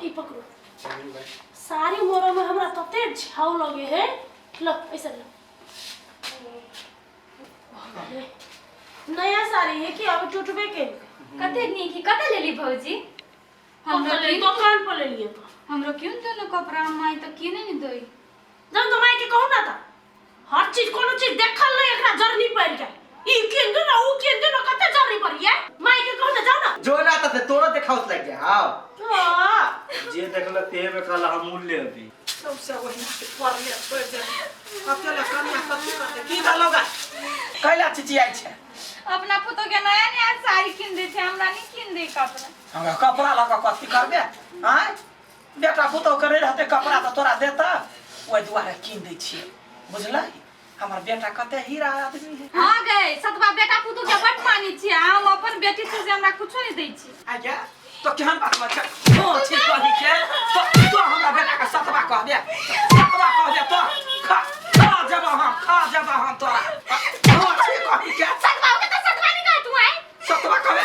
ई पकड़ो सारी मोरा में हमरा तते झाव लगे है लो ऐसा लो नया साड़ी है कि अब टूटबे के कते नी की कते लेली भौजी हमरा ले दुकान पर ले लिए तो हमरो क्यों दोनों कपड़ा माई तो की नहीं दोई जब तो माई के कहू ना था हर चीज कोनो चीज देखल नहीं एकरा जरनी पड़ जाए ई केन दे ना ऊ केन दे ना कते जरनी पड़ है माई के कहू ना जाओ ना जो ना त तोरो देखाउत लग जा हां हां जे देखल ते में कल हम मूल्य अभी सबसे वही पर ले पड़ जाए अकेले कन्या कथि करते की भलोगा कैला चिची आई छे अपना पुतो के नया नया साड़ी किन दे छे हमरा नहीं किन दे कपड़ा हमरा कपड़ा लगा कथि करबे हैं बेटा पुतो करे रहते कपड़ा त तोरा देता ओइ दुआरे किन दे छी बुझलै हमर बेटा कते हीरा आदमी है हां गए सतबा बेटा पुतो के बट मानी छी हम अपन बेटी से हमरा कुछो नहीं दै छी आजा तो केहन बात बा छै ओ छी कहि के तो हमरा बेटा के सतबा कह दे तो खा जब हम तोरा ओ छी कहि के सतबा के तो सतबा नहीं कह तू है सतबा कहबे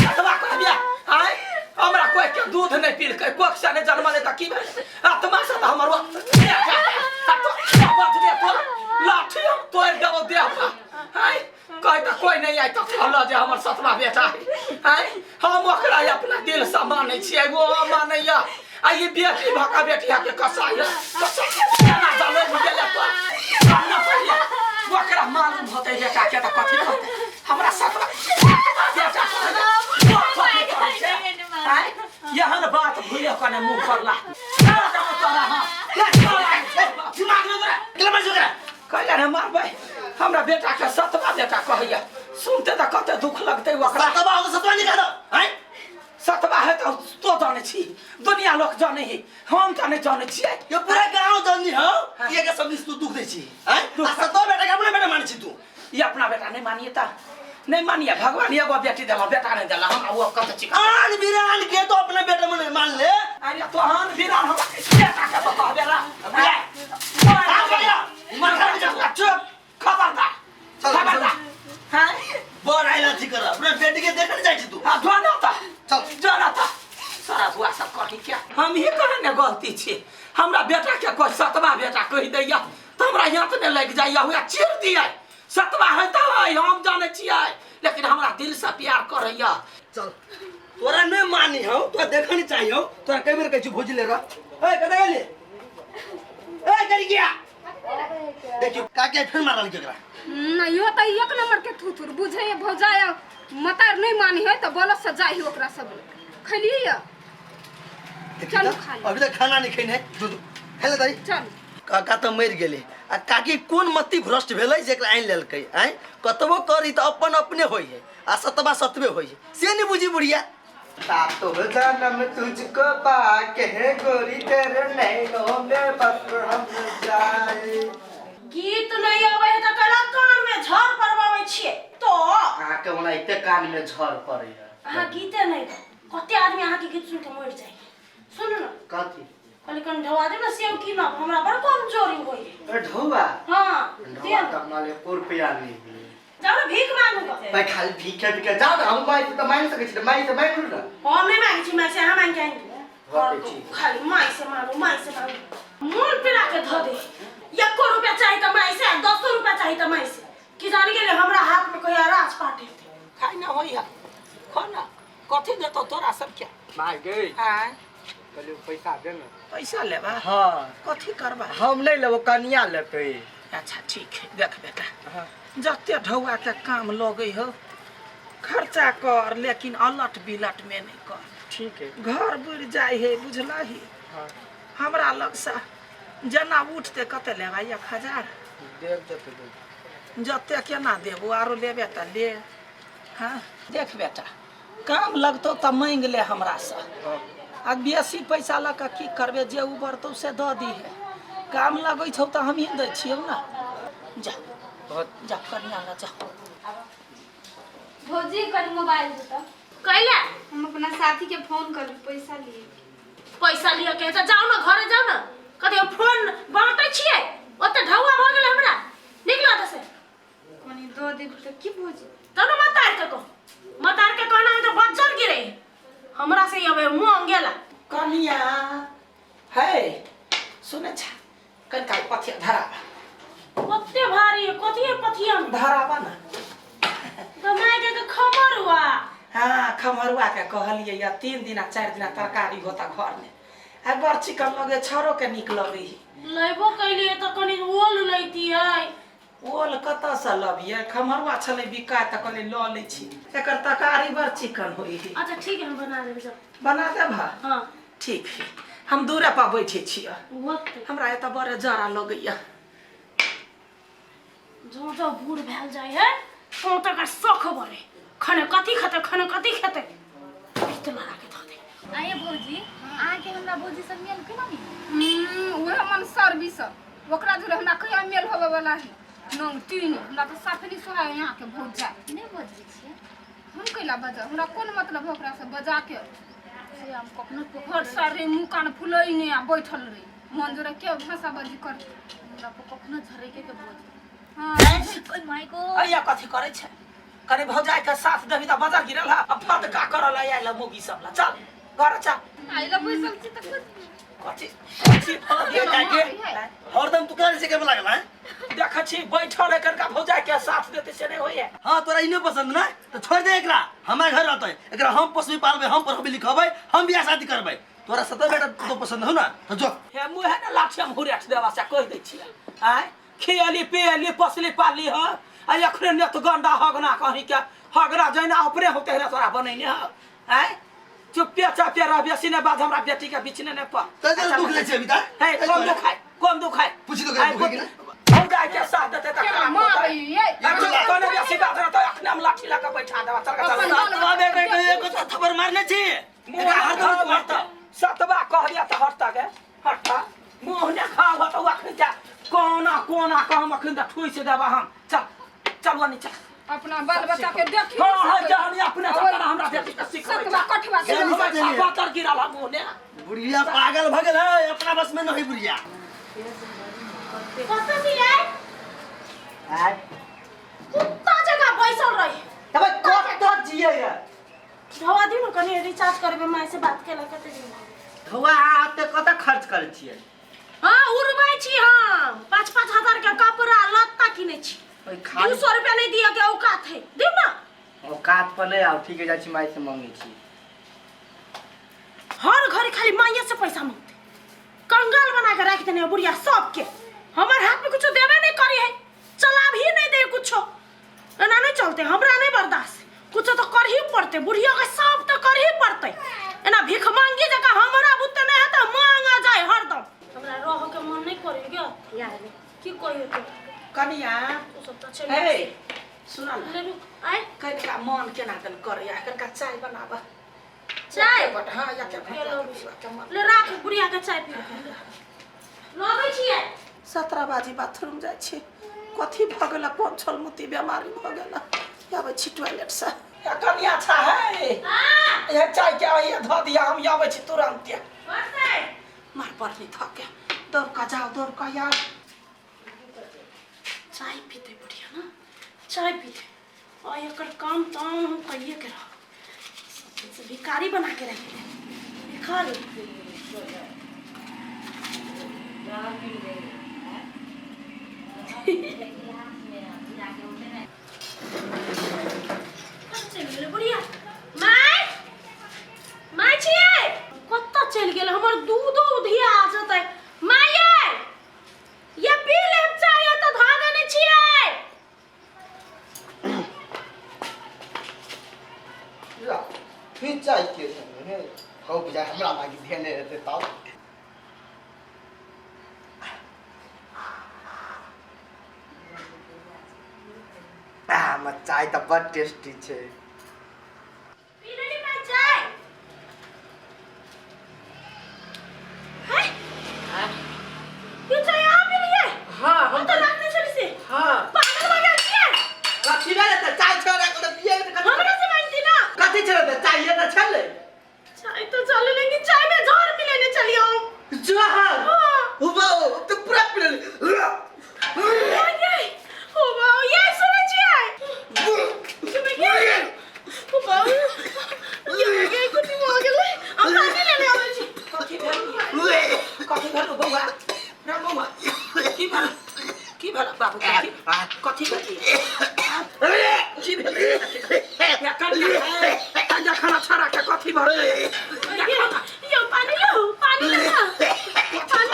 सतबा कहबे आय हमरा कोई के दूध नहीं पील के कोक से नहीं जन्मले त की आत्मा से हमर बात दे तो लाठी तोड़ देबो दे हाय कह त कोई नहीं आई त कहला जे हमर सतबा बेटा हाय हम ओकरा अपना दिल से मानै छियै वो मानैया आ ये बेटी भका बेटिया के कसाई ना जाने गेले तो ना पड़िया ओकरा मालूम होते बेटा के त कथि करते हमरा सतबा बेटा हाय यहन बात भूले कने मुंह करला तोरा हां दिमाग में जरा कहला रे मार भाई हमरा बेटा के सतबा बेटा कहैया सुनते त कते दुख लगते ओकरा सतबा हो सतबा नहीं कहदो हैं सतबा है तो जाने छी दुनिया लोग जाने ही हम त नहीं जाने छी ये पूरा गांव जानी हो ये के सब तू दुख दे छी हैं सतबा बेटा के अपना बेटा मान छी तू ये अपना बेटा नहीं मानिए ता नहीं मानिए भगवान एगो बेटी देला बेटा नहीं देला हम वो कत छी आन वीरान के तो अपना बेटा मन मान ले अरे तो आन वीरान हम बेटा के तो कह देला मन कर चुप खबरदार हैं बोर आइला थी कर अपना बेटी के देखन जाई छी तू हां जाना था चल जाना था सारा बुआ सब कहि क्या हम ही करने गलती छी हमरा बेटा के कोई सतबा बेटा कहि दैया त हमरा यहाँ त नहीं लग जाइया हुआ चीर दिया सतबा है त हम जाने छियै लेकिन हमरा दिल से प्यार करैया चल तोरा नहीं मानी हो तो देखनी चाहिए तोरा कई बेर कहै छी भोज ले र ए कते गेली ए करी गया देखियो काके फिर मारल केकरा नहीं हो त एक नंबर के थुथुर बुझे भौजाया मतार नहीं मानी है तो बोलो सजाई ओकरा सब खलिए चल खा अभी तक खाना नहीं खैने दूध हेले दाई चल काका त मर गेले आ काकी कोन मत्ती भ्रष्ट भेलै जेकरा आइन लेलकै हैं कतबो करी त अपन अपने होई है आ सतबा सतबे होई है से नहीं बुझी बुढ़िया तो जन्म तुझको पाके है गोरी तेरे नैनों में बस हम जाए गीत नहीं आवे त कला कान में झर परवावे छिए तो आ के ओना इते कान में झर पड़े हां गीते नहीं कते आदमी आहा के गीत सुन के मर जाए सुन न कथि कहले कन ढवा दे ना सेव की ना हमरा बड़ कमजोरी होई ए ढौवा हां ढौवा त माले रुपया नहीं जाओ ना भीख मांगूगा भाई खाली भीख के जाओ ना हम माई त मांग सकै छी माई त मांग खुद ना हम नहीं मांगी छी मैं से हम मांग के होते छी खाली माई से मांगू मूल पिला के ध दे 1 रुपया चाहिए त माई से 10 रुपया चाहिए त माई से कि जाने के लिए हमरा हाथ में कोई राज पाटे खाई ना होइया खाना कथि देतो तोरा सब क्या माई गई हां कहलियो पैसा दे ना पैसा लेबा हां कथि करबा हम नहीं लेबो कनिया लेतै अच्छा ठीक है देख बेटा जत्ते ढौआ के काम लगे हो खर्चा कर लेकिन अलट बिलट में नहीं कर ठीक है घर बुड़ जाए है बुझला ही हां हमरा लग से जना उठते कते लेबा 1000 देव जते दे जत्ते केना देबो आरो लेबे त ले हां देख बेटा काम लगतो त मांग ले हमरा से आ बेसी पैसा ल के की करबे जे ऊपर तो से द दी है काम लगै छौ त हम ही दै छियौ ना जा बहुत जा कन्या ना जा भौजी कर मोबाइल दे त कैला हम अपना साथी के फोन कर पैसा लिए के त जाओ ना घरे जाओ ना कते फोन बांटै छियै ओते ढौआ भ गेल हमरा निकला त से कोनी दो दिन तक की भौजी तब मतार के कहना है तो बच्चर गिरे हमरा से अब मुंह गेला कनिया है सुने छ कनका पथिया धरा कते भारी है कथी पथिया धरावा ना गमाय के खमर हुआ हाँ खमरुआ के कहलिए या 3 दिन 4 दिन तरकारी होता घर में आ बड़ चिकन लगे छरो के निक लगे लेबो कैलिए त कनी ओल लैती है ओल कत से लबिए खमरुआ छले बिका त कले ल लै छी एकर तरकारी बड़ चिकन होई अच्छा ठीक है हम बना देब सब बना देब हां ठीक है हम दूरे पर बैठे छिए वक्त हमरा एत बड़े जरा लगैया जो जो बूढ़ भेल जाय है तो तक शौक बने खाने कथी खेते इतना के ध दे आइए भौजी आके हमरा भौजी सब मेल केना नी उहे मन सर्विस ओकरा जोरे हमरा कहिया मेल होबे वाला है नंग तीन हमरा तो साफनी सोहाय यहाँ के भौज जाए नहीं बजै छियै हम कैला बजा हमरा कोन मतलब है ओकरा से बजा के से हम कखनो हर सारे मुंह कान फुलई ने आ बैठल रही मन जोरे के भाषा बजी कर हमरा कखनो झरके के बोझ हां कोई माई को अइया कथी करे छै करे भौजाई के साथ देबी त बाजार गिरल है अब फट का करल आइला मोगी सब ला चल घर चल आइला बैसल छी त कथी कथी काके हरदम तू करे से के लागल है देख छी बैठल एकर का भौजाई के साथ देते से नहीं होय हां तोरा इने पसंद ना तो छोड़ दे एकरा हमारे घर रहतै एकरा हम पोसबे पालबे हम पढ़बे लिखबे हम बियाह शादी करबे तोरा सत बेटा तो पसंद हो ना तो जो हे मुहे ना लाठी हम हुरेट देवा से कह दै छी आय खेली पेली पसली पाली ह आ एखने ने तो गंडा हगना कहीं के हगरा जैना अपने होते है तोरा बनैने ह आय चुप्पे चापे रह बेसी ने बाद हमरा बेटी के बीच ने प तो दुख ले छै बिता हे कौन दुखाय पूछ तो दुख के ना भौजाई के साथ देते त क्या मार ये कोने बेसी बात न तो एखने हम लाठी ला के बैठा देवा चल सतवा बेटा के एको तो थप्पड़ मारने छी एकरा हरदम मारता सतवा कह दिया त हटता के हटता मुंह ने खाव तो अखन जा कोना काम अखन त ठुई से देबा हम चल वनी चल अपना बाल बच्चा के देखी हां जानी अपने सतना हमरा बेटी के सिखबै सतवा कठवा से बातर गिरल हम मुंह ने बुढ़िया पागल भ गेल है अपना बस में नहीं बुढ़िया कत दिए आय कुत्ता जगह बैसल रही तबे कत जिए या धवा दिन कनी रिचार्ज करबे माय से बात केला कते दिन धोआ आते कत खर्च करे छियै हां उड़बै छी हम 5-5 हजार के कपड़ा लत्ता किनै छी ओइ खाली 200 रुपया नहीं दिया के औकात है देब ना औकात पर ले आओ ठीक है जाई छी माई से मांगे छी हर घर खाली माइया से पैसा मांगते कंगाल बना के रख देने बुढ़िया सबके हमार हाथ में कुछ देवे नहीं करी है चला भी नहीं दे कुछ एना नहीं चलते हमरा नहीं बर्दाश्त कुछ तो कर ही पड़ते बुढ़िया के सब तो कर ही पड़ते एना भीख मांगी जगह हमरा बुते नहीं है तो मांगा जाए हरदम हमरा रह के मन नहीं करे क्या यार की कहियो तो कनिया तू सब तो चल हे सुन ले लू आए कनिका मन केना दन करया कनिका चाय बनाबा चाय बट हां या के ले राख बुढ़िया के चाय पी लबै छियै 17 बाजी बाथरूम जाय छी कथी भ गेल पंचल मुती बीमारी भ गेल आबै छी टॉयलेट से या कनिया छा है हां ये चाय के आइए ध दिया हम आबै छी तुरंत बस मार पड़नी थके दौड़ का जाओ दौड़ का यार चाय पीते बुढ़िया ना चाय पीते और एकर काम ताम हम कहिए के रह सबसे भिखारी बना के रख दे भिखारी चल बुढ़िया माय छिए कत्ता चल गेल हमर दूध उधिया आ जतै माये ये पी लेब चाहिए तो धा देने छिए या फिर चाय के है हो बुझा हमरा लागी ध्यान नहीं रहते तब चाय तो बड़ टेस्टी छे पी लेली माय चाय है ये चाय आप पी लिए हां हम तो लागने चली से हां पागल हो गया छिए कथी ले चाय छोड़ा को पिए हमरा से मांगती ना कथी छोड़ा चाय ये तो छले चाय तो चले लेकिन चाय में जहर मिलाने चली हम जहर हुआ तो पूरा पी ले ये ओ वाओ ये सुने छिए सुने क्या की भेल या कन्या खाना छड़ा के कथी भरे यो पानी लो पानी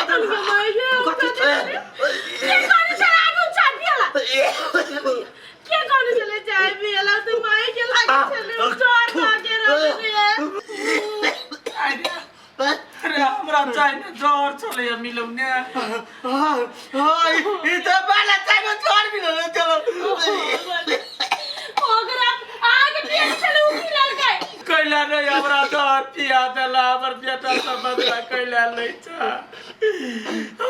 तो माय कथी के कोन से आगु चाय पियला के कोन चले चाय पियला तो माय के लागे चले जोर लागे रे अरे हमरा चाय ने जोर चले मिलौ ने हाय ई त बाला चाय में जोर मिलौ चलो ओकरा आगे पेट चले उठी लड़ गए कैला रे हमरा जोर पिया देला हमर बेटा सब बदला कैला लै छ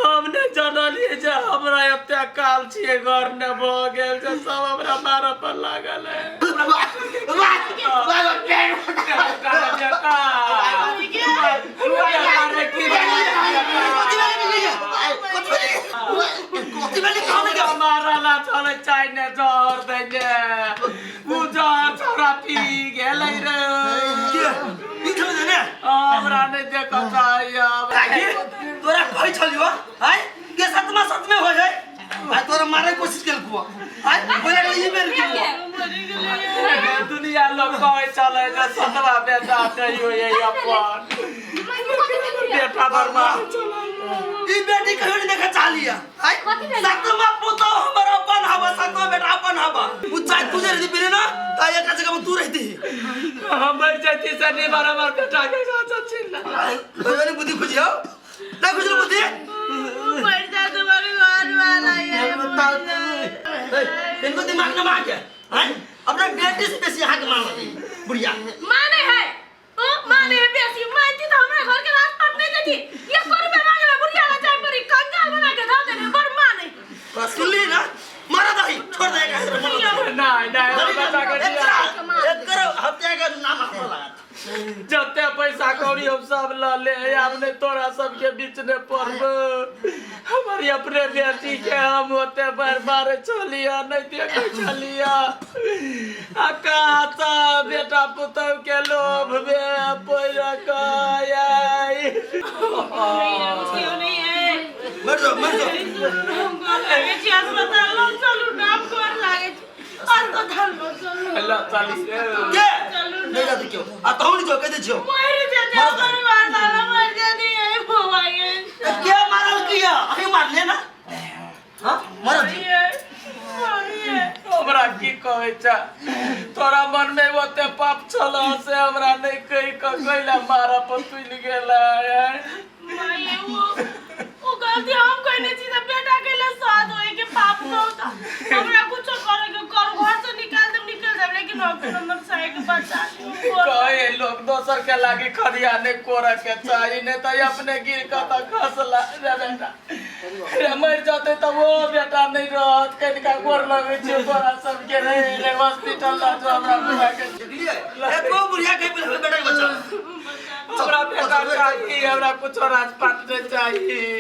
हमने जनलिए जे हमरा एते काल छिए घर ने भ गेल जे सब हमरा मार पर लागल है मारला चले चाइने जोर देने बुझार छोरा पी गेलै रे पीछे देने हमरा नहीं देखा चाहिए तोरा भय छलियो हाय के सतमा सतमे हो जाए भाई तोरा मारे कोशिश केल को हाय बोले ई बेर के दुनिया लोग कहे चले जे सतवा बेटा नहीं हो ये अपन बेटा बर्मा ई बेटी कहियो नहीं देखा चालिया हाय सतमा पुतो हमर अपन हवा सतवा बेटा अपन हवा उ चाय तुझे रही बिना ना ता एक जगह में तू रहती हम मर जाती से नहीं बराबर बेटा के साथ चिल्ला बोले बुद्धि खुजियो ना खुजल बुद्धि मर जा तुम्हारे घर वाला ये इनको दिमाग ना मार के हैं अपना बेटी से बेसी हाथ मार दी बुढ़िया माने है ओ माने है बेसी मानती तो हमारे घर के रास्ता नहीं देती ये कोन में मांगे में बुढ़िया ना चाय परी कंगाल बना के धो देने बर माने बस सुन ली ना मारा दही छोड़ देगा नहीं बेटा के दिया एक करो हत्या का नाम हमारा लगा जते पैसा कौड़ी हम सब ल ले हमने तोरा सबके बीच में पड़ब हमारी अपने बेटी के हम होते बार बार चलिया नहीं देखे चलिया आका बेटा पुतौ के लोभ में पैरा काई क्यों नहीं है मर जाओ हमको लगे छी अस्पताल लो चलू नाम कर लागे अस्पताल लो चलू अल्लाह ताली से के नहीं जाते क्यों आ तो नहीं जो कहते छो मर जाते परिवार वाला मर जाती है भवाई क्या मारल किया अभी मार लेना हां मर हमरा की कहै छ तोरा मन में ओते पाप छल से हमरा नहीं कहि कहैला मारा पतुल गेला माये वो गलती हम कहने छी त बेटा के लिए साथ होए के पाप न होता हमरा कुछ करे के कर घर से निकाल दे लेकिन नंबर सही के बचा कहे लोग दोसर के लागी खरिया नहीं कोरा के चाहिए नहीं तो अपने गिर का तो खसला रे बेटा रे मर जाते तो वो बेटा नहीं रहत कनिका गोर लगे छै तोरा सब के रे हॉस्पिटल ला जो हमरा बुढ़ा के एको बुढ़िया के बेटा के बचा हमरा बेटा चाहिए हमरा कुछ राजपाट नहीं चाहिए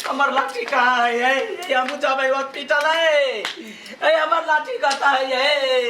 हमार लाठी कहाँ है हम जाबे हॉस्पिटल है हमार लाठी कहता है